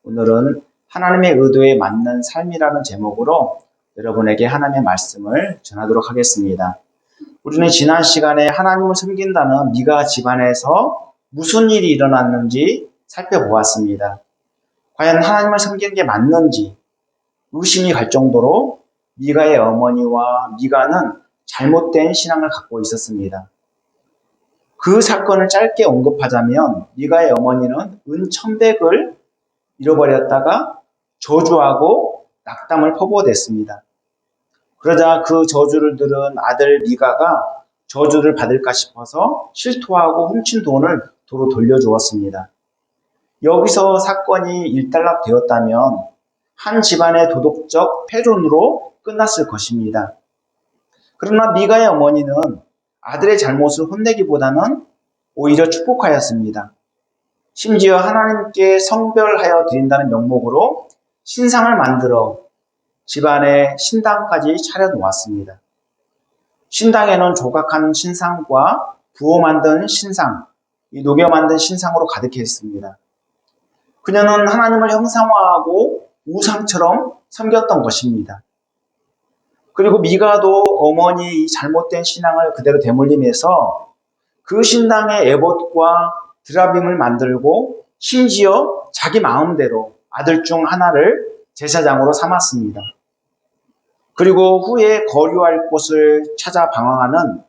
오늘은 하나님의 의도에 맞는 삶이라는 제목으로 여러분에게 하나님의 말씀을 전하도록 하겠습니다. 우리는 지난 시간에 하나님을 섬긴다는 미가 집안에서 무슨 일이 일어났는지 살펴보았습니다. 과연 하나님을 섬기는 게 맞는지 의심이 갈 정도로 미가의 어머니와 미가는 잘못된 신앙을 갖고 있었습니다. 그 사건을 짧게 언급하자면 미가의 어머니는 은 1100을 잃어버렸다가 저주하고 낙담을 퍼부어댔습니다. 그러자 그 저주를 들은 아들 미가가 저주를 받을까 싶어서 실토하고 훔친 돈을 도로 돌려주었습니다. 여기서 사건이 일단락되었다면 한 집안의 도덕적 패륜으로 끝났을 것입니다. 그러나 미가의 어머니는 아들의 잘못을 혼내기보다는 오히려 축복하였습니다. 심지어 하나님께 성별하여 드린다는 명목으로 신상을 만들어 집안에 신당까지 차려놓았습니다. 신당에는 조각한 신상과 부어 만든 신상, 녹여 만든 신상으로 가득했습니다. 그녀는 하나님을 형상화하고 우상처럼 섬겼던 것입니다. 그리고 미가도 어머니의 이 잘못된 신앙을 그대로 되물림해서 그 신당의 에봇과 드라빔을 만들고 심지어 자기 마음대로 아들 중 하나를 제사장으로 삼았습니다. 그리고 후에 거류할 곳을 찾아 방황하는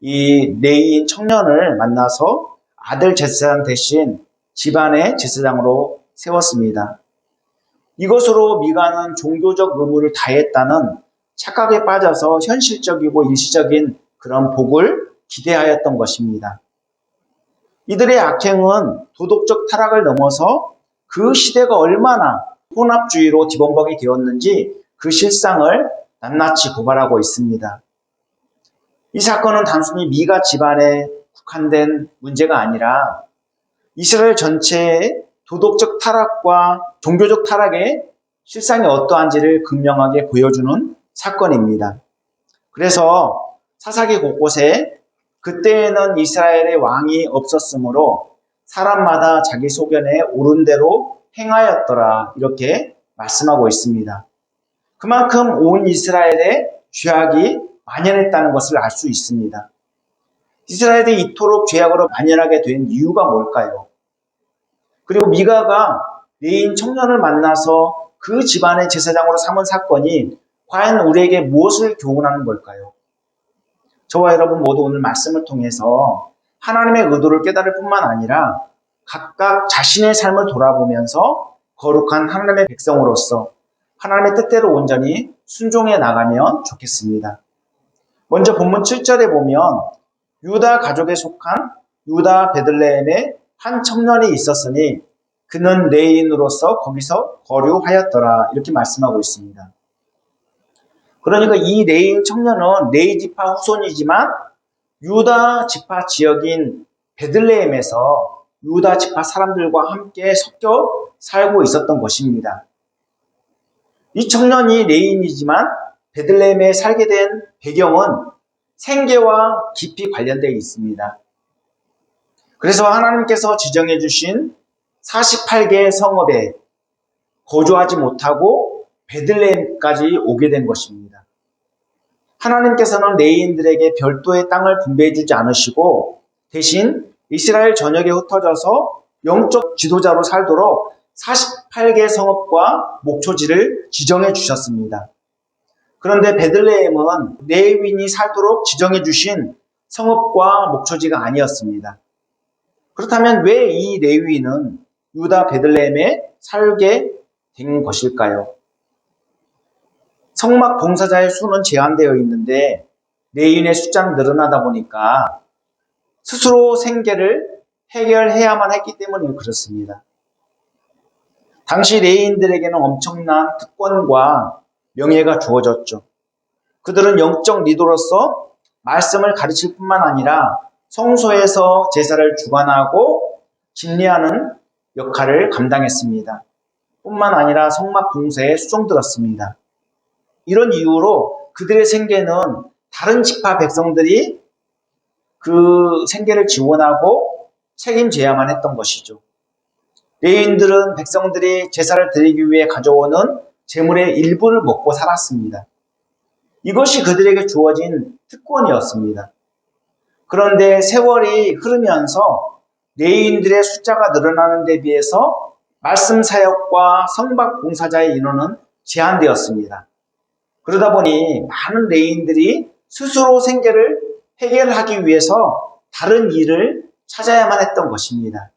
이 레위인 청년을 만나서 아들 제사장 대신 집안의 제사장으로 세웠습니다. 이것으로 미가는 종교적 의무를 다했다는 착각에 빠져서 현실적이고 일시적인 그런 복을 기대하였던 것입니다. 이들의 악행은 도덕적 타락을 넘어서 그 시대가 얼마나 혼합주의로 뒤범벅이 되었는지 그 실상을 낱낱이 고발하고 있습니다. 이 사건은 단순히 미가 집안에 국한된 문제가 아니라 이스라엘 전체의 도덕적 타락과 종교적 타락의 실상이 어떠한지를 극명하게 보여주는 사건입니다. 그래서 사사기 곳곳에 그때에는 이스라엘의 왕이 없었으므로 사람마다 자기 소견에 옳은 대로 행하였더라 이렇게 말씀하고 있습니다. 그만큼 온 이스라엘의 죄악이 만연했다는 것을 알 수 있습니다. 이스라엘이 이토록 죄악으로 만연하게 된 이유가 뭘까요? 그리고 미가가 레인 청년을 만나서 그 집안의 제사장으로 삼은 사건이 과연 우리에게 무엇을 교훈하는 걸까요? 저와 여러분 모두 오늘 말씀을 통해서 하나님의 의도를 깨달을 뿐만 아니라 각각 자신의 삶을 돌아보면서 거룩한 하나님의 백성으로서 하나님의 뜻대로 온전히 순종해 나가면 좋겠습니다. 먼저 본문 7절에 보면 유다 가족에 속한 유다 베들레헴에 한 청년이 있었으니 그는 레위인으로서 거기서 거류하였더라 이렇게 말씀하고 있습니다. 그러니까 이 레위인 청년은 레위 지파 후손이지만 유다 지파 지역인 베들레헴에서 유다 지파 사람들과 함께 섞여 살고 있었던 것입니다. 이 청년이 레위인이지만 베들레헴에 살게 된 배경은 생계와 깊이 관련되어 있습니다. 그래서 하나님께서 지정해 주신 48개의 성읍에 거주하지 못하고 베들레헴까지 오게 된 것입니다. 하나님께서는 레위인들에게 별도의 땅을 분배해 주지 않으시고 대신 이스라엘 전역에 흩어져서 영적 지도자로 살도록 48개 성읍과 목초지를 지정해 주셨습니다. 그런데 베들레헴은 레위인이 살도록 지정해 주신 성읍과 목초지가 아니었습니다. 그렇다면 왜 이 레위인은 유다 베들레헴에 살게 된 것일까요? 성막 봉사자의 수는 제한되어 있는데 레위인의 숫자는 늘어나다 보니까 스스로 생계를 해결해야만 했기 때문에 그렇습니다. 당시 레위인들에게는 엄청난 특권과 명예가 주어졌죠. 그들은 영적 리더로서 말씀을 가르칠 뿐만 아니라 성소에서 제사를 주관하고 진리하는 역할을 감당했습니다. 뿐만 아니라 성막 봉사에 수종들었습니다. 이런 이유로 그들의 생계는 다른 지파 백성들이 그 생계를 지원하고 책임져야만 했던 것이죠. 레위인들은 백성들이 제사를 드리기 위해 가져오는 재물의 일부를 먹고 살았습니다. 이것이 그들에게 주어진 특권이었습니다. 그런데 세월이 흐르면서 레위인들의 숫자가 늘어나는 데 비해서 말씀 사역과 성박 봉사자의 인원은 제한되었습니다. 그러다 보니 많은 레위인들이 스스로 생계를 해결하기 위해서 다른 일을 찾아야만 했던 것입니다.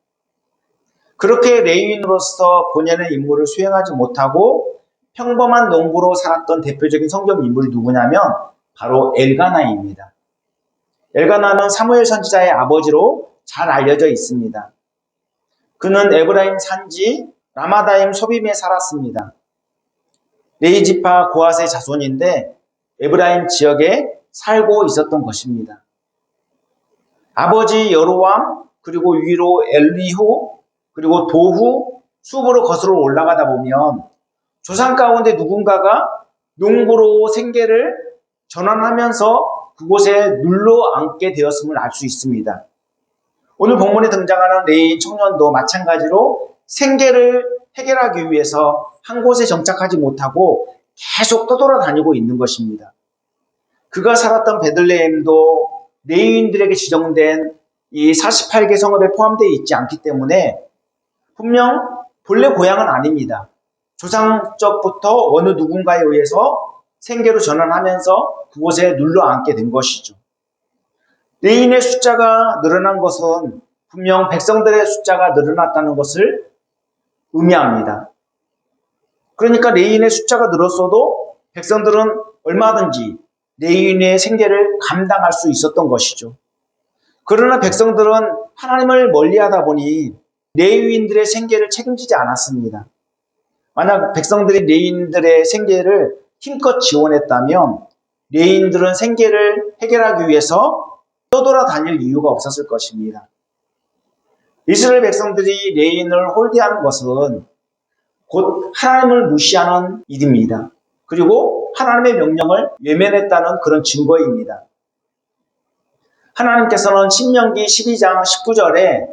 그렇게 레위인으로서 본연의 임무를 수행하지 못하고 평범한 농부로 살았던 대표적인 성경 인물이 누구냐면 바로 엘가나입니다. 엘가나는 사무엘 선지자의 아버지로 잘 알려져 있습니다. 그는 에브라임 산지 라마다임 소빔에 살았습니다. 레이지파 고핫의 자손인데 에브라임 지역에 살고 있었던 것입니다. 아버지 여로암, 그리고 위로 엘리후, 그리고 도후, 숲으로 거슬러 올라가다 보면 조상 가운데 누군가가 농부로 생계를 전환하면서 그곳에 눌러 앉게 되었음을 알 수 있습니다. 오늘 본문에 등장하는 레위인 청년도 마찬가지로 생계를 해결하기 위해서 한 곳에 정착하지 못하고 계속 떠돌아다니고 있는 것입니다. 그가 살았던 베들레헴도 레위인들에게 지정된 이 48개 성읍에 포함되어 있지 않기 때문에 분명 본래 고향은 아닙니다. 조상적부터 어느 누군가에 의해서 생계로 전환하면서 그곳에 눌러 앉게 된 것이죠. 레위인의 숫자가 늘어난 것은 분명 백성들의 숫자가 늘어났다는 것을 의미합니다. 그러니까 레위인의 숫자가 늘었어도 백성들은 얼마든지 레위인의 생계를 감당할 수 있었던 것이죠. 그러나 백성들은 하나님을 멀리하다 보니 레위인들의 생계를 책임지지 않았습니다. 만약 백성들이 레위인들의 생계를 힘껏 지원했다면 레위인들은 생계를 해결하기 위해서 떠돌아다닐 이유가 없었을 것입니다. 이스라엘 백성들이 레위인을 홀대하는 것은 곧 하나님을 무시하는 일입니다. 그리고 하나님의 명령을 외면했다는 그런 증거입니다. 하나님께서는 신명기 12장 19절에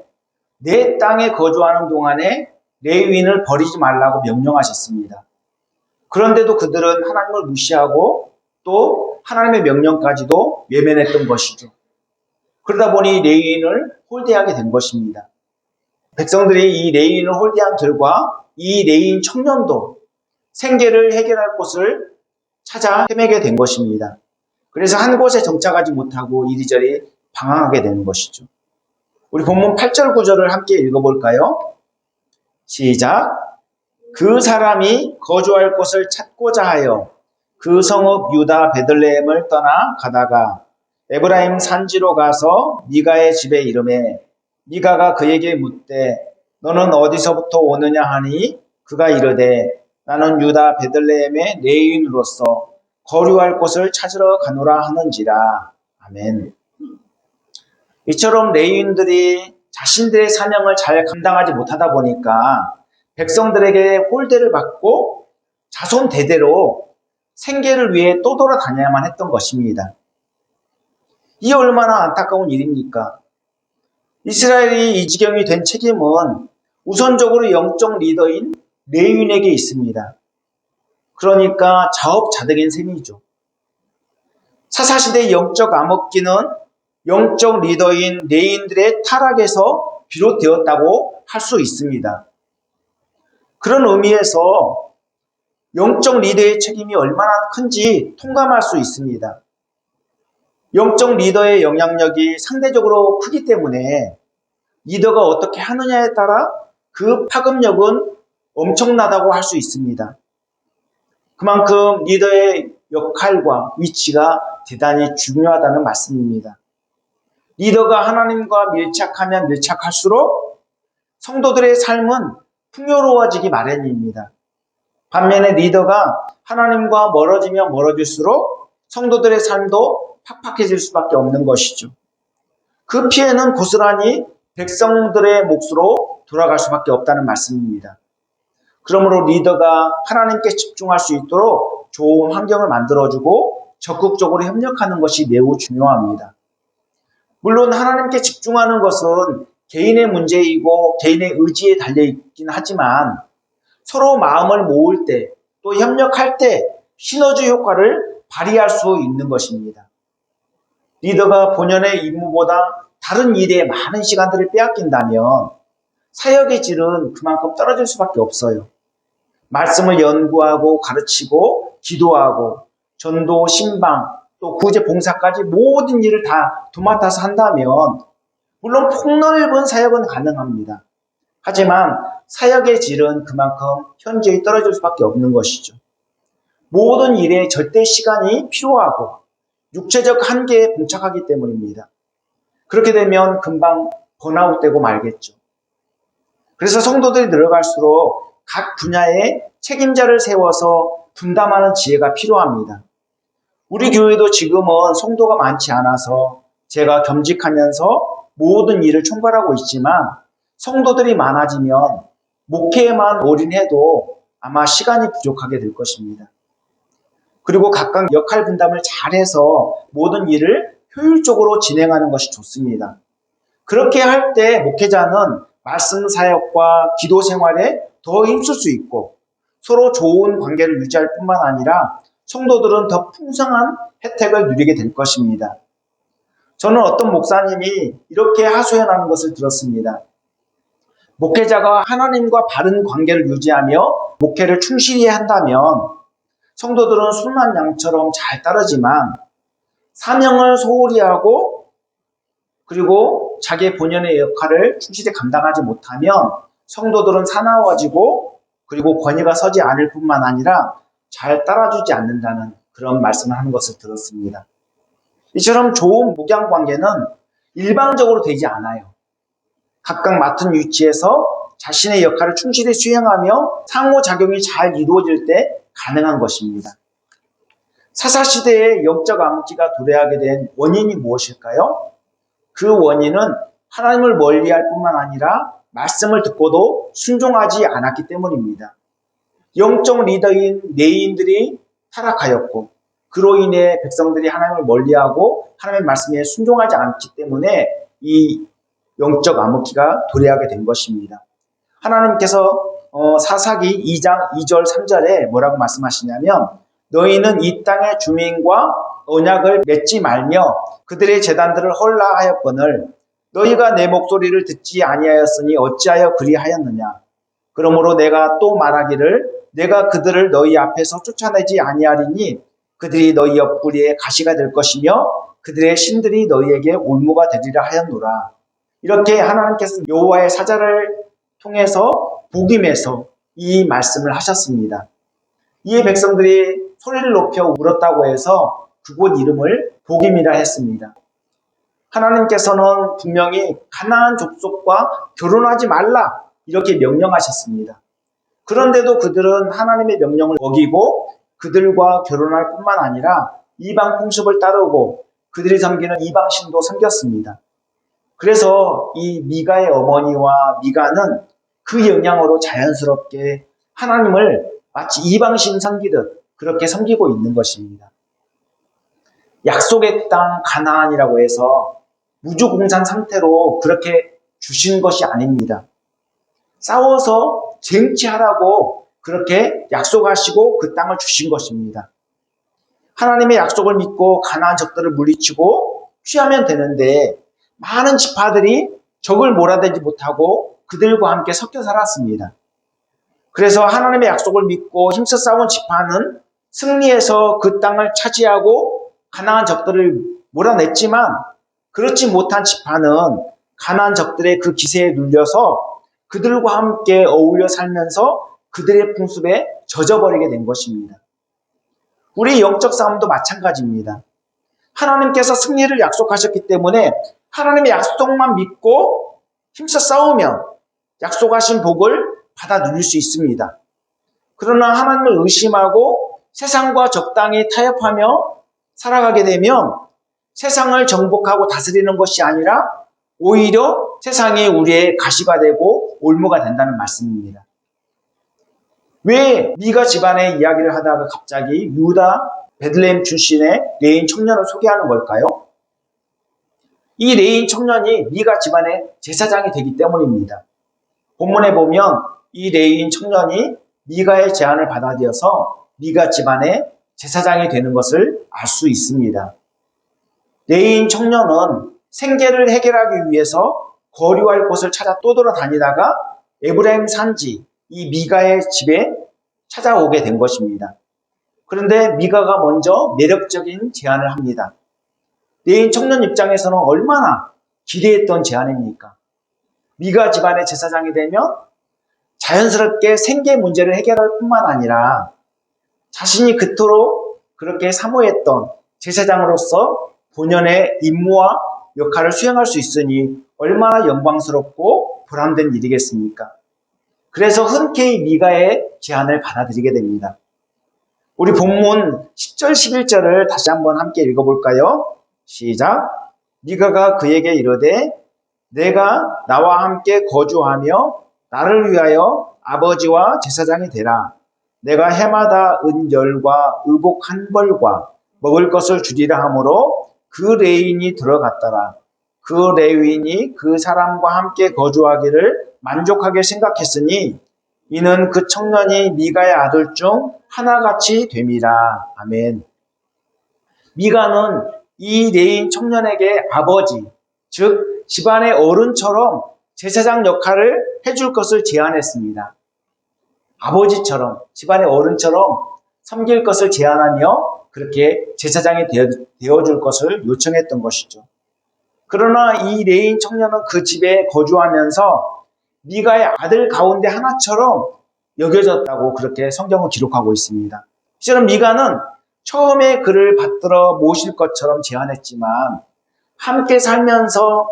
내 땅에 거주하는 동안에 레위인을 버리지 말라고 명령하셨습니다. 그런데도 그들은 하나님을 무시하고 또 하나님의 명령까지도 외면했던 것이죠. 그러다 보니 레위인을 홀대하게 된 것입니다. 백성들이 이 레위인을 홀대한 결과 이 레위인 청년도 생계를 해결할 곳을 찾아 헤매게 된 것입니다. 그래서 한 곳에 정착하지 못하고 이리저리 방황하게 되는 것이죠. 우리 본문 8절 9절을 함께 읽어볼까요? 시작. 그 사람이 거주할 곳을 찾고자 하여 그 성읍 유다 베들레헴을 떠나 가다가 에브라임 산지로 가서 미가의 집에 이르매 미가가 그에게 묻되 너는 어디서부터 오느냐 하니 그가 이르되 나는 유다 베들레헴의 레위인으로서 거류할 곳을 찾으러 가노라 하는지라. 아멘. 이처럼 레위인들이 자신들의 사명을 잘 감당하지 못하다 보니까 백성들에게 홀대를 받고 자손 대대로 생계를 위해 떠돌아다녀야만 했던 것입니다. 이 얼마나 안타까운 일입니까? 이스라엘이 이 지경이 된 책임은 우선적으로 영적 리더인 레위인에게 있습니다. 그러니까 자업자득인 셈이죠. 사사시대의 영적 암흑기는 영적 리더인 레위인들의 타락에서 비롯되었다고 할 수 있습니다. 그런 의미에서 영적 리더의 책임이 얼마나 큰지 통감할 수 있습니다. 영적 리더의 영향력이 상대적으로 크기 때문에 리더가 어떻게 하느냐에 따라 그 파급력은 엄청나다고 할 수 있습니다. 그만큼 리더의 역할과 위치가 대단히 중요하다는 말씀입니다. 리더가 하나님과 밀착하면 밀착할수록 성도들의 삶은 풍요로워지기 마련입니다. 반면에 리더가 하나님과 멀어지면 멀어질수록 성도들의 삶도 팍팍해질 수밖에 없는 것이죠. 그 피해는 고스란히 백성들의 몫으로 돌아갈 수밖에 없다는 말씀입니다. 그러므로 리더가 하나님께 집중할 수 있도록 좋은 환경을 만들어주고 적극적으로 협력하는 것이 매우 중요합니다. 물론 하나님께 집중하는 것은 개인의 문제이고 개인의 의지에 달려있긴 하지만 서로 마음을 모을 때 또 협력할 때 시너지 효과를 발휘할 수 있는 것입니다. 리더가 본연의 임무보다 다른 일에 많은 시간들을 빼앗긴다면 사역의 질은 그만큼 떨어질 수밖에 없어요. 말씀을 연구하고 가르치고 기도하고 전도, 신방, 또 구제 봉사까지 모든 일을 다 도맡아서 한다면 물론 폭넓은 사역은 가능합니다. 하지만 사역의 질은 그만큼 현저히 떨어질 수밖에 없는 것이죠. 모든 일에 절대 시간이 필요하고 육체적 한계에 봉착하기 때문입니다. 그렇게 되면 금방 번아웃되고 말겠죠. 그래서 성도들이 늘어갈수록 각 분야에 책임자를 세워서 분담하는 지혜가 필요합니다. 우리 교회도 지금은 성도가 많지 않아서 제가 겸직하면서 모든 일을 총괄하고 있지만 성도들이 많아지면 목회에만 올인해도 아마 시간이 부족하게 될 것입니다. 그리고 각각 역할 분담을 잘해서 모든 일을 효율적으로 진행하는 것이 좋습니다. 그렇게 할 때 목회자는 말씀 사역과 기도 생활에 더 힘쓸 수 있고 서로 좋은 관계를 유지할 뿐만 아니라 성도들은 더 풍성한 혜택을 누리게 될 것입니다. 저는 어떤 목사님이 이렇게 하소연하는 것을 들었습니다. 목회자가 하나님과 바른 관계를 유지하며 목회를 충실히 한다면 성도들은 순한 양처럼 잘 따르지만 사명을 소홀히 하고 그리고 자기의 본연의 역할을 충실히 감당하지 못하면 성도들은 사나워지고 그리고 권위가 서지 않을 뿐만 아니라 잘 따라주지 않는다는 그런 말씀을 하는 것을 들었습니다. 이처럼 좋은 목양 관계는 일방적으로 되지 않아요. 각각 맡은 위치에서 자신의 역할을 충실히 수행하며 상호작용이 잘 이루어질 때 가능한 것입니다. 사사시대에 영적 암흑기가 도래하게 된 원인이 무엇일까요? 그 원인은 하나님을 멀리할 뿐만 아니라 말씀을 듣고도 순종하지 않았기 때문입니다. 영적 리더인 레위인들이 타락하였고 그로 인해 백성들이 하나님을 멀리하고 하나님의 말씀에 순종하지 않기 때문에 이 영적 암흑기가 도래하게 된 것입니다. 하나님께서 사사기 2장 2절 3절에 뭐라고 말씀하시냐면 너희는 이 땅의 주민과 언약을 맺지 말며 그들의 제단들을 헐라하였거늘 너희가 내 목소리를 듣지 아니하였으니 어찌하여 그리하였느냐. 그러므로 내가 또 말하기를 내가 그들을 너희 앞에서 쫓아내지 아니하리니 그들이 너희 옆구리에 가시가 될 것이며 그들의 신들이 너희에게 올무가 되리라 하였노라. 이렇게 하나님께서 여호와의 사자를 통해서 복임해서 이 말씀을 하셨습니다. 이에 백성들이 소리를 높여 울었다고 해서 그곳 이름을 복임이라 했습니다. 하나님께서는 분명히 가나안 족속과 결혼하지 말라 이렇게 명령하셨습니다. 그런데도 그들은 하나님의 명령을 어기고 그들과 결혼할 뿐만 아니라 이방 풍습을 따르고 그들이 섬기는 이방신도 섬겼습니다. 그래서 이 미가의 어머니와 미가는 그 영향으로 자연스럽게 하나님을 마치 이방신 섬기듯 그렇게 섬기고 있는 것입니다. 약속의 땅 가나안이라고 해서 무주공산 상태로 그렇게 주신 것이 아닙니다. 싸워서 쟁취하라고 그렇게 약속하시고 그 땅을 주신 것입니다. 하나님의 약속을 믿고 가나안 적들을 물리치고 취하면 되는데 많은 지파들이 적을 몰아내지 못하고 그들과 함께 섞여 살았습니다. 그래서 하나님의 약속을 믿고 힘써 싸운 지파는 승리해서 그 땅을 차지하고 가나안 적들을 몰아냈지만 그렇지 못한 지파는 가나안 적들의 그 기세에 눌려서 그들과 함께 어울려 살면서 그들의 풍습에 젖어버리게 된 것입니다. 우리 영적 싸움도 마찬가지입니다. 하나님께서 승리를 약속하셨기 때문에 하나님의 약속만 믿고 힘써 싸우면 약속하신 복을 받아 누릴 수 있습니다. 그러나 하나님을 의심하고 세상과 적당히 타협하며 살아가게 되면 세상을 정복하고 다스리는 것이 아니라 오히려 세상이 우리의 가시가 되고 올무가 된다는 말씀입니다. 왜 미가 집안의 이야기를 하다가 갑자기 유다 베들레헴 출신의 레인 청년을 소개하는 걸까요? 이 레인 청년이 미가 집안의 제사장이 되기 때문입니다. 본문에 보면 이 레인 청년이 미가의 제안을 받아들여서 미가 집안의 제사장이 되는 것을 알 수 있습니다. 레인 청년은 생계를 해결하기 위해서 거류할 곳을 찾아 떠돌아다니다가 에브라임 산지 이 미가의 집에 찾아오게 된 것입니다. 그런데 미가가 먼저 매력적인 제안을 합니다. 레인 청년 입장에서는 얼마나 기대했던 제안입니까? 미가 집안의 제사장이 되면 자연스럽게 생계 문제를 해결할 뿐만 아니라 자신이 그토록 그렇게 사모했던 제사장으로서 본연의 임무와 역할을 수행할 수 있으니 얼마나 영광스럽고 보람된 일이겠습니까? 그래서 흔쾌히 미가의 제안을 받아들이게 됩니다. 우리 본문 10절 11절을 다시 한번 함께 읽어볼까요? 시작. 미가가 그에게 이르되 내가 나와 함께 거주하며 나를 위하여 아버지와 제사장이 되라. 내가 해마다 은열과 의복 한 벌과 먹을 것을 주리라 하므로 그 레인이 들어갔더라. 그 레인이 그 사람과 함께 거주하기를 만족하게 생각했으니 이는 그 청년이 미가의 아들 중 하나같이 됨이라. 아멘. 미가는 이 레인 청년에게 아버지, 즉 집안의 어른처럼 제사장 역할을 해줄 것을 제안했습니다. 아버지처럼 집안의 어른처럼 섬길 것을 제안하며 그렇게 제사장이 되어줄 것을 요청했던 것이죠. 그러나 이 레인 청년은 그 집에 거주하면서 미가의 아들 가운데 하나처럼 여겨졌다고 그렇게 성경은 기록하고 있습니다. 실은 미가는 처음에 그를 받들어 모실 것처럼 제안했지만 함께 살면서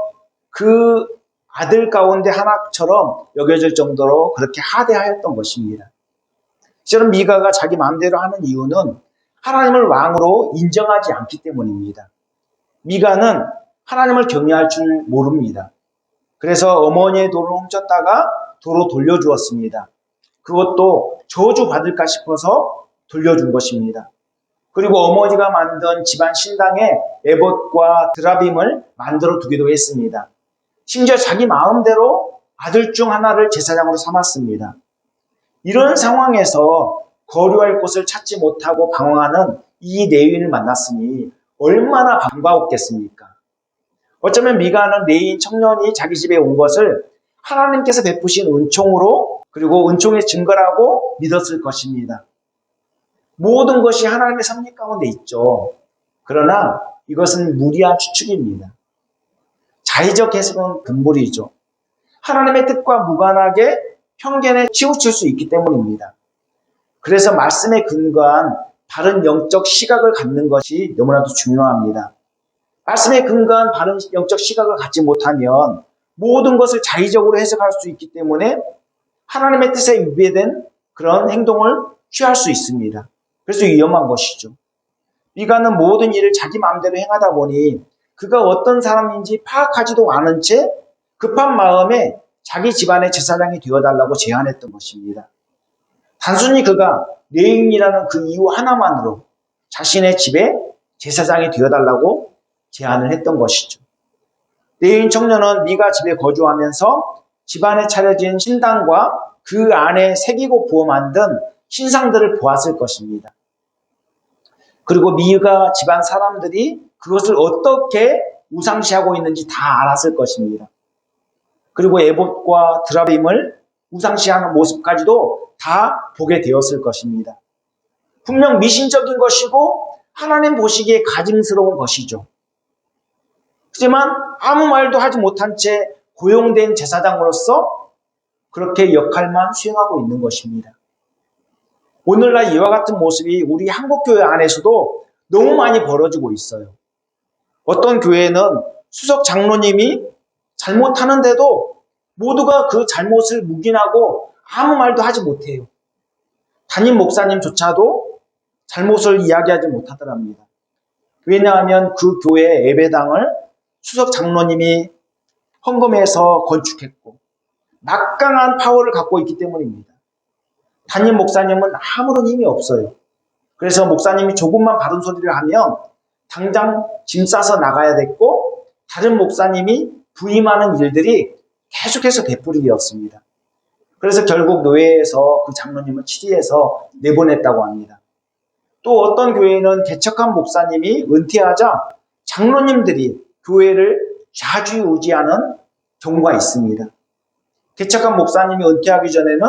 그 아들 가운데 하나처럼 여겨질 정도로 그렇게 하대하였던 것입니다. 실은 미가가 자기 마음대로 하는 이유는 하나님을 왕으로 인정하지 않기 때문입니다. 미가는 하나님을 경외할 줄 모릅니다. 그래서 어머니의 돌을 훔쳤다가 도로 돌려주었습니다. 그것도 저주받을까 싶어서 돌려준 것입니다. 그리고 어머니가 만든 집안 신당에 에봇과 드라빔을 만들어 두기도 했습니다. 심지어 자기 마음대로 아들 중 하나를 제사장으로 삼았습니다. 이런 상황에서 거류할 곳을 찾지 못하고 방황하는 이 레위인을 만났으니 얼마나 반가웠겠습니까? 어쩌면 미가는 레위인 청년이 자기 집에 온 것을 하나님께서 베푸신 은총으로 그리고 은총의 증거라고 믿었을 것입니다. 모든 것이 하나님의 섭리 가운데 있죠. 그러나 이것은 무리한 추측입니다. 자의적 해석은 금물이죠. 하나님의 뜻과 무관하게 편견에 치우칠 수 있기 때문입니다. 그래서 말씀에 근거한 바른 영적 시각을 갖는 것이 너무나도 중요합니다. 말씀에 근거한 바른 영적 시각을 갖지 못하면 모든 것을 자의적으로 해석할 수 있기 때문에 하나님의 뜻에 위배된 그런 행동을 취할 수 있습니다. 그래서 위험한 것이죠. 미가는 모든 일을 자기 마음대로 행하다 보니 그가 어떤 사람인지 파악하지도 않은 채 급한 마음에 자기 집안의 제사장이 되어달라고 제안했던 것입니다. 단순히 그가 레인이라는 그 이유 하나만으로 자신의 집에 제사장이 되어달라고 제안을 했던 것이죠. 레인 청년은 미가 집에 거주하면서 집안에 차려진 신당과 그 안에 새기고 부어 만든 신상들을 보았을 것입니다. 그리고 미가 집안 사람들이 그것을 어떻게 우상시하고 있는지 다 알았을 것입니다. 그리고 에봇과 드라빔을 우상시하는 모습까지도 다 보게 되었을 것입니다. 분명 미신적인 것이고 하나님 보시기에 가증스러운 것이죠. 하지만 아무 말도 하지 못한 채 고용된 제사장으로서 그렇게 역할만 수행하고 있는 것입니다. 오늘날 이와 같은 모습이 우리 한국교회 안에서도 너무 많이 벌어지고 있어요. 어떤 교회는 수석 장로님이 잘못하는데도 모두가 그 잘못을 묵인하고 아무 말도 하지 못해요. 담임 목사님조차도 잘못을 이야기하지 못하더랍니다. 왜냐하면 그 교회의 예배당을 수석 장로님이 헌금해서 건축했고 막강한 파워를 갖고 있기 때문입니다. 담임 목사님은 아무런 힘이 없어요. 그래서 목사님이 조금만 바른 소리를 하면 당장 짐 싸서 나가야 됐고 다른 목사님이 부임하는 일들이 계속해서 되풀이되었습니다. 그래서 결국 노예에서 그 장로님을 치리해서 내보냈다고 합니다. 또 어떤 교회는 개척한 목사님이 은퇴하자 장로님들이 교회를 좌지우지하는 경우가 있습니다. 개척한 목사님이 은퇴하기 전에는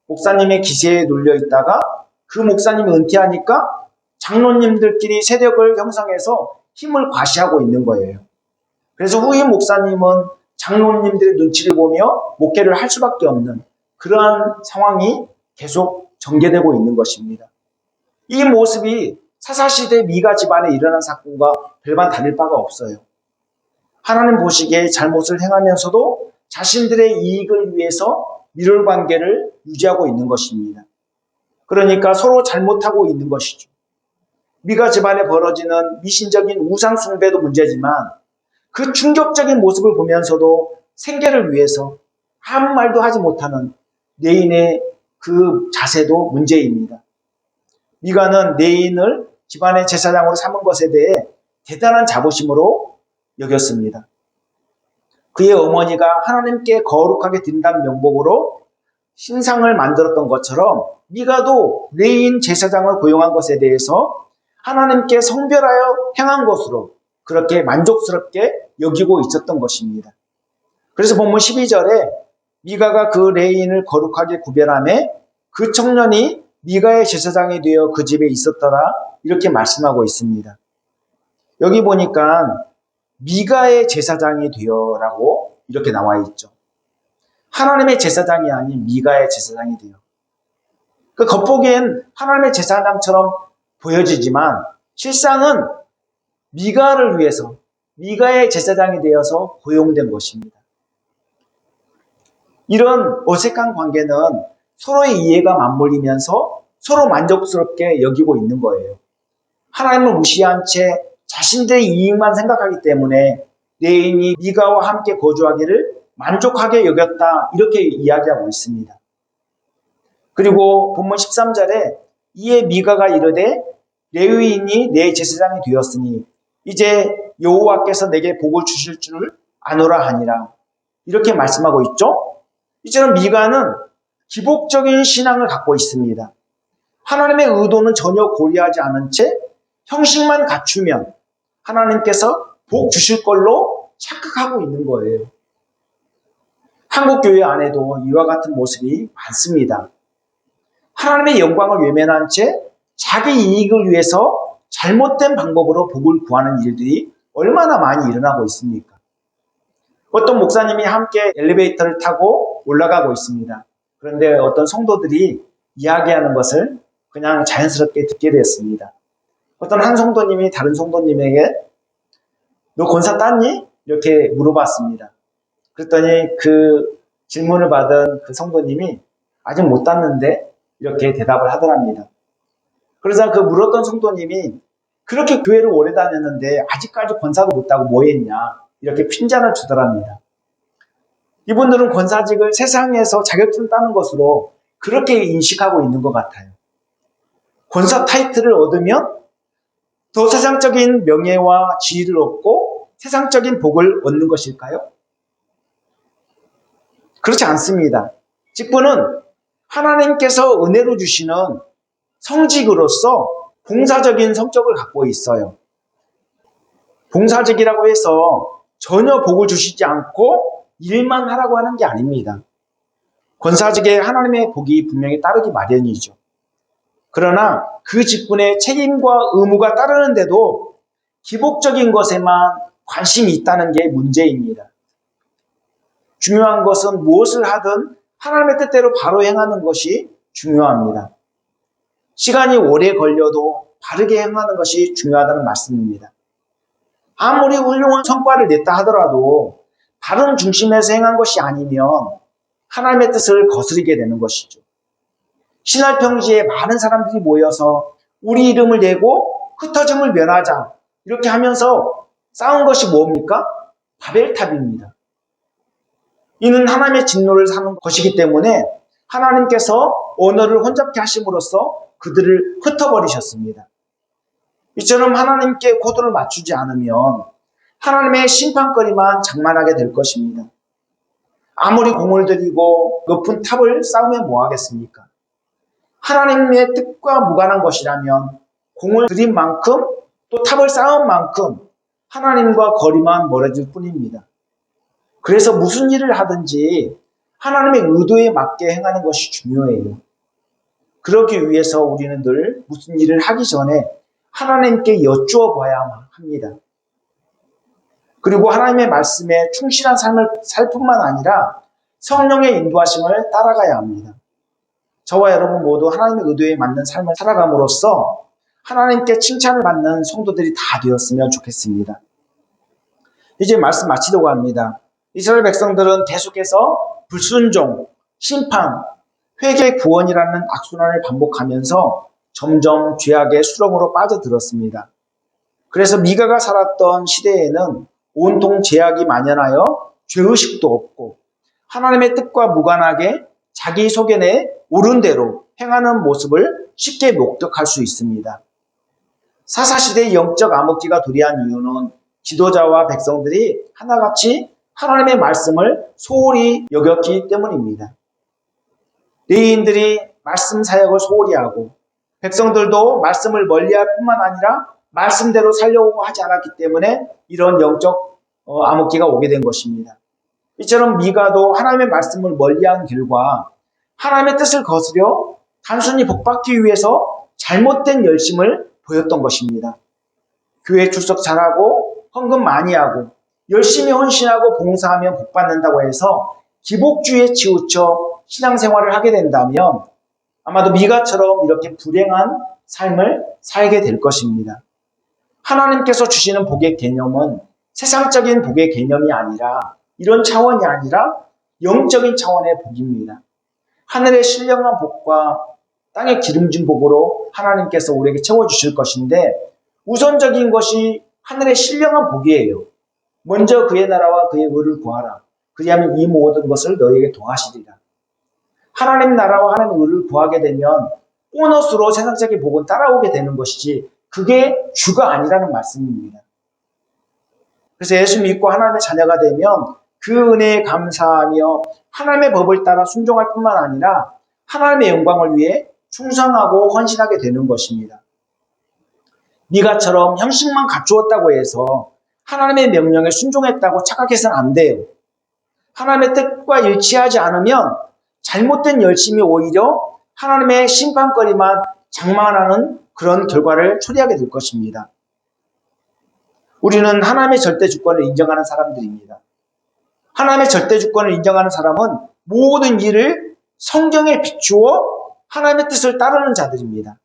목사님의 기세에 눌려 있다가 그 목사님이 은퇴하니까 장로님들끼리 세력을 형성해서 힘을 과시하고 있는 거예요. 그래서 후임 목사님은 장로님들의 눈치를 보며 목회를 할 수밖에 없는 그러한 상황이 계속 전개되고 있는 것입니다. 이 모습이 사사시대 미가 집안에 일어난 사건과 별반 다를 바가 없어요. 하나님 보시기에 잘못을 행하면서도 자신들의 이익을 위해서 밀월 관계를 유지하고 있는 것입니다. 그러니까 서로 잘못하고 있는 것이죠. 미가 집안에 벌어지는 미신적인 우상 숭배도 문제지만 그 충격적인 모습을 보면서도 생계를 위해서 아무 말도 하지 못하는 내인의 그 자세도 문제입니다. 미가는 내인을 집안의 제사장으로 삼은 것에 대해 대단한 자부심으로 여겼습니다. 그의 어머니가 하나님께 거룩하게 드린다는 명목으로 신상을 만들었던 것처럼 미가도 레인 제사장을 고용한 것에 대해서 하나님께 성별하여 행한 것으로 그렇게 만족스럽게 여기고 있었던 것입니다. 그래서 본문 12절에 미가가 그 레인을 거룩하게 구별하매 그 청년이 미가의 제사장이 되어 그 집에 있었더라 이렇게 말씀하고 있습니다. 여기 보니까 미가의 제사장이 되어라고 이렇게 나와 있죠. 하나님의 제사장이 아닌 미가의 제사장이 되어. 그 겉보기엔 하나님의 제사장처럼 보여지지만 실상은 미가를 위해서 미가의 제사장이 되어서 고용된 것입니다. 이런 어색한 관계는 서로의 이해가 맞물리면서 서로 만족스럽게 여기고 있는 거예요. 하나님을 무시한 채 자신들의 이익만 생각하기 때문에 레인이 미가와 함께 거주하기를 만족하게 여겼다 이렇게 이야기하고 있습니다. 그리고 본문 13절에 이에 미가가 이르되 레위인이 내 제사장이 되었으니 이제 여호와께서 내게 복을 주실 줄 아노라 하니라 이렇게 말씀하고 있죠. 이제는 미가는 기복적인 신앙을 갖고 있습니다. 하나님의 의도는 전혀 고려하지 않은 채 형식만 갖추면 하나님께서 복 주실 걸로 착각하고 있는 거예요. 한국 교회 안에도 이와 같은 모습이 많습니다. 하나님의 영광을 외면한 채 자기 이익을 위해서 잘못된 방법으로 복을 구하는 일들이 얼마나 많이 일어나고 있습니까? 어떤 목사님이 함께 엘리베이터를 타고 올라가고 있습니다. 그런데 어떤 성도들이 이야기하는 것을 그냥 자연스럽게 듣게 되었습니다. 어떤 한 성도님이 다른 성도님에게 너 권사 땄니? 이렇게 물어봤습니다. 그랬더니 그 질문을 받은 그 성도님이 아직 못 땄는데 이렇게 대답을 하더랍니다. 그러자 그 물었던 성도님이 그렇게 교회를 오래 다녔는데 아직까지 권사도 못 따고 뭐 했냐 이렇게 핀잔을 주더랍니다. 이분들은 권사직을 세상에서 자격증 따는 것으로 그렇게 인식하고 있는 것 같아요. 권사 타이틀을 얻으면 더 세상적인 명예와 지위를 얻고 세상적인 복을 얻는 것일까요? 그렇지 않습니다. 직분은 하나님께서 은혜로 주시는 성직으로서 봉사적인 성격을 갖고 있어요. 봉사직이라고 해서 전혀 복을 주시지 않고 일만 하라고 하는 게 아닙니다. 권사직에 하나님의 복이 분명히 따르기 마련이죠. 그러나 그 직분의 책임과 의무가 따르는데도 기복적인 것에만 관심이 있다는 게 문제입니다. 중요한 것은 무엇을 하든 하나님의 뜻대로 바로 행하는 것이 중요합니다. 시간이 오래 걸려도 바르게 행하는 것이 중요하다는 말씀입니다. 아무리 훌륭한 성과를 냈다 하더라도 바른 중심에서 행한 것이 아니면 하나님의 뜻을 거스르게 되는 것이죠. 신할평지에 많은 사람들이 모여서 우리 이름을 내고 흩어짐을 면하자 이렇게 하면서 싸운 것이 뭡니까? 바벨탑입니다. 이는 하나님의 진노를 사는 것이기 때문에 하나님께서 언어를 혼잡케 하심으로써 그들을 흩어버리셨습니다. 이처럼 하나님께 코드를 맞추지 않으면 하나님의 심판거리만 장만하게 될 것입니다. 아무리 공을 들이고 높은 탑을 쌓으면 뭐하겠습니까? 하나님의 뜻과 무관한 것이라면 공을 들인 만큼 또 탑을 쌓은 만큼 하나님과 거리만 멀어질 뿐입니다. 그래서 무슨 일을 하든지 하나님의 의도에 맞게 행하는 것이 중요해요. 그러기 위해서 우리는 늘 무슨 일을 하기 전에 하나님께 여쭈어 봐야 합니다. 그리고 하나님의 말씀에 충실한 삶을 살 뿐만 아니라 성령의 인도하심을 따라가야 합니다. 저와 여러분 모두 하나님의 의도에 맞는 삶을 살아감으로써 하나님께 칭찬을 받는 성도들이 다 되었으면 좋겠습니다. 이제 말씀 마치려고 합니다. 이스라엘 백성들은 계속해서 불순종, 심판, 회개, 구원이라는 악순환을 반복하면서 점점 죄악의 수렁으로 빠져들었습니다. 그래서 미가가 살았던 시대에는 온통 죄악이 만연하여 죄의식도 없고 하나님의 뜻과 무관하게 자기 소견에 옳은 대로 행하는 모습을 쉽게 목격할 수 있습니다. 사사시대의 영적 암흑기가 도래한 이유는 지도자와 백성들이 하나같이 하나님의 말씀을 소홀히 여겼기 때문입니다. 레위인들이 말씀 사역을 소홀히 하고 백성들도 말씀을 멀리할 뿐만 아니라 말씀대로 살려고 하지 않았기 때문에 이런 영적 암흑기가 오게 된 것입니다. 이처럼 미가도 하나님의 말씀을 멀리한 결과 하나님의 뜻을 거스려 단순히 복받기 위해서 잘못된 열심을 보였던 것입니다. 교회 출석 잘하고 헌금 많이 하고 열심히 헌신하고 봉사하면 복받는다고 해서 기복주의에 치우쳐 신앙생활을 하게 된다면 아마도 미가처럼 이렇게 불행한 삶을 살게 될 것입니다. 하나님께서 주시는 복의 개념은 세상적인 복의 개념이 아니라 이런 차원이 아니라 영적인 차원의 복입니다. 하늘의 신령한 복과 땅의 기름진 복으로 하나님께서 우리에게 채워주실 것인데 우선적인 것이 하늘의 신령한 복이에요. 먼저 그의 나라와 그의 의를 구하라. 그리하면 이 모든 것을 너희에게 더하시리라. 하나님 나라와 하나님의 의를 구하게 되면 보너스로 세상적인 복은 따라오게 되는 것이지 그게 주가 아니라는 말씀입니다. 그래서 예수 믿고 하나님의 자녀가 되면 그 은혜에 감사하며 하나님의 법을 따라 순종할 뿐만 아니라 하나님의 영광을 위해 충성하고 헌신하게 되는 것입니다. 미가처럼 형식만 갖추었다고 해서 하나님의 명령에 순종했다고 착각해서는 안 돼요. 하나님의 뜻과 일치하지 않으면 잘못된 열심이 오히려 하나님의 심판거리만 장만하는 그런 결과를 초래하게 될 것입니다. 우리는 하나님의 절대 주권을 인정하는 사람들입니다. 하나님의 절대 주권을 인정하는 사람은 모든 일을 성경에 비추어 하나님의 뜻을 따르는 자들입니다.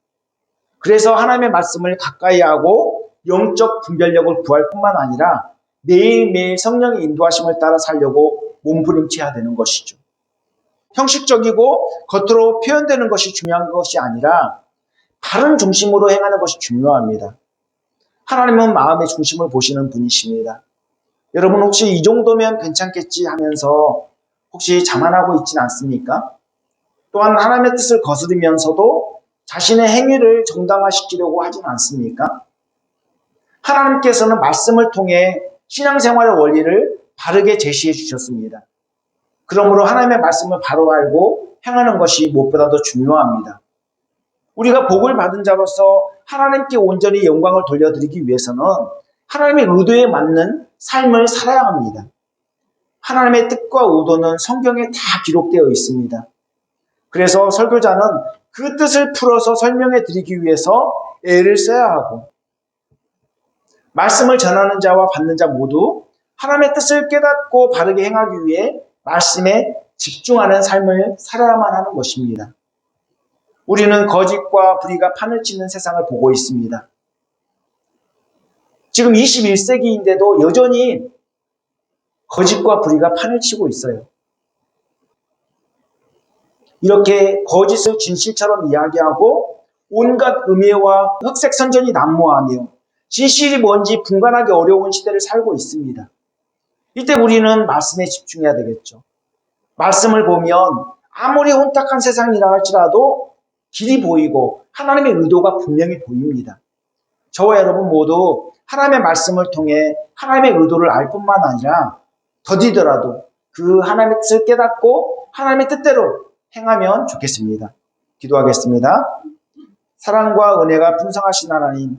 그래서 하나님의 말씀을 가까이 하고 영적 분별력을 구할 뿐만 아니라 매일매일 성령의 인도하심을 따라 살려고 몸부림쳐야 되는 것이죠. 형식적이고 겉으로 표현되는 것이 중요한 것이 아니라 바른 중심으로 행하는 것이 중요합니다. 하나님은 마음의 중심을 보시는 분이십니다. 여러분 혹시 이 정도면 괜찮겠지 하면서 혹시 자만하고 있지는 않습니까? 또한 하나님의 뜻을 거스르면서도 자신의 행위를 정당화시키려고 하지는 않습니까? 하나님께서는 말씀을 통해 신앙생활의 원리를 바르게 제시해 주셨습니다. 그러므로 하나님의 말씀을 바로 알고 행하는 것이 무엇보다도 중요합니다. 우리가 복을 받은 자로서 하나님께 온전히 영광을 돌려드리기 위해서는 하나님의 의도에 맞는 삶을 살아야 합니다. 하나님의 뜻과 의도는 성경에 다 기록되어 있습니다. 그래서 설교자는 그 뜻을 풀어서 설명해 드리기 위해서 애를 써야 하고 말씀을 전하는 자와 받는 자 모두 하나님의 뜻을 깨닫고 바르게 행하기 위해 말씀에 집중하는 삶을 살아야만 하는 것입니다. 우리는 거짓과 불의가 판을 치는 세상을 보고 있습니다. 지금 21세기인데도 여전히 거짓과 불의가 판을 치고 있어요. 이렇게 거짓을 진실처럼 이야기하고 온갖 음해와 흑색 선전이 난무하며 진실이 뭔지 분간하기 어려운 시대를 살고 있습니다. 이때 우리는 말씀에 집중해야 되겠죠. 말씀을 보면 아무리 혼탁한 세상이라 할지라도 길이 보이고 하나님의 의도가 분명히 보입니다. 저와 여러분 모두 하나님의 말씀을 통해 하나님의 의도를 알 뿐만 아니라 더디더라도 그 하나님의 뜻을 깨닫고 하나님의 뜻대로 행하면 좋겠습니다. 기도하겠습니다. 사랑과 은혜가 풍성하신 하나님,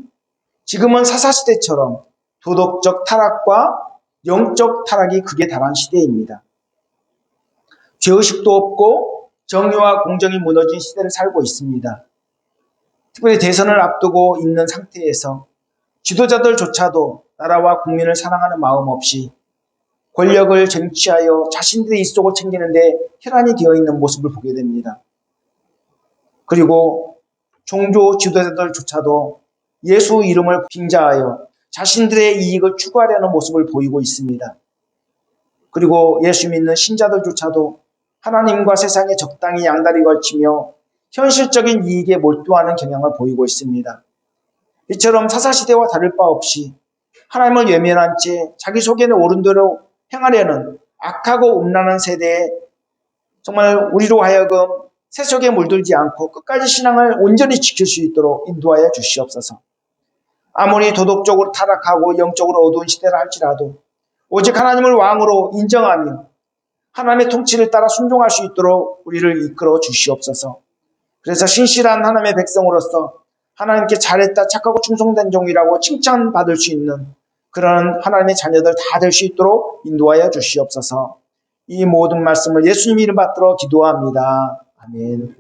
지금은 사사시대처럼 도덕적 타락과 영적 타락이 극에 달한 시대입니다. 죄의식도 없고 정의와 공정이 무너진 시대를 살고 있습니다. 특별히 대선을 앞두고 있는 상태에서 지도자들조차도 나라와 국민을 사랑하는 마음 없이 권력을 쟁취하여 자신들의 이속을 챙기는데 혈안이 되어 있는 모습을 보게 됩니다. 그리고 종교 지도자들조차도 예수 이름을 빙자하여 자신들의 이익을 추구하려는 모습을 보이고 있습니다. 그리고 예수 믿는 신자들조차도 하나님과 세상에 적당히 양다리 걸치며 현실적인 이익에 몰두하는 경향을 보이고 있습니다. 이처럼 사사시대와 다를 바 없이 하나님을 외면한 채 자기 속에는 옳은 대로 행하려는 악하고 음란한 세대에 정말 우리로 하여금 세속에 물들지 않고 끝까지 신앙을 온전히 지킬 수 있도록 인도하여 주시옵소서. 아무리 도덕적으로 타락하고 영적으로 어두운 시대라 할지라도 오직 하나님을 왕으로 인정하며 하나님의 통치를 따라 순종할 수 있도록 우리를 이끌어 주시옵소서. 그래서 신실한 하나님의 백성으로서 하나님께 잘했다, 착하고 충성된 종이라고 칭찬받을 수 있는 그런 하나님의 자녀들 다 될 수 있도록 인도하여 주시옵소서. 이 모든 말씀을 예수님 이름 받들어 기도합니다. 아멘.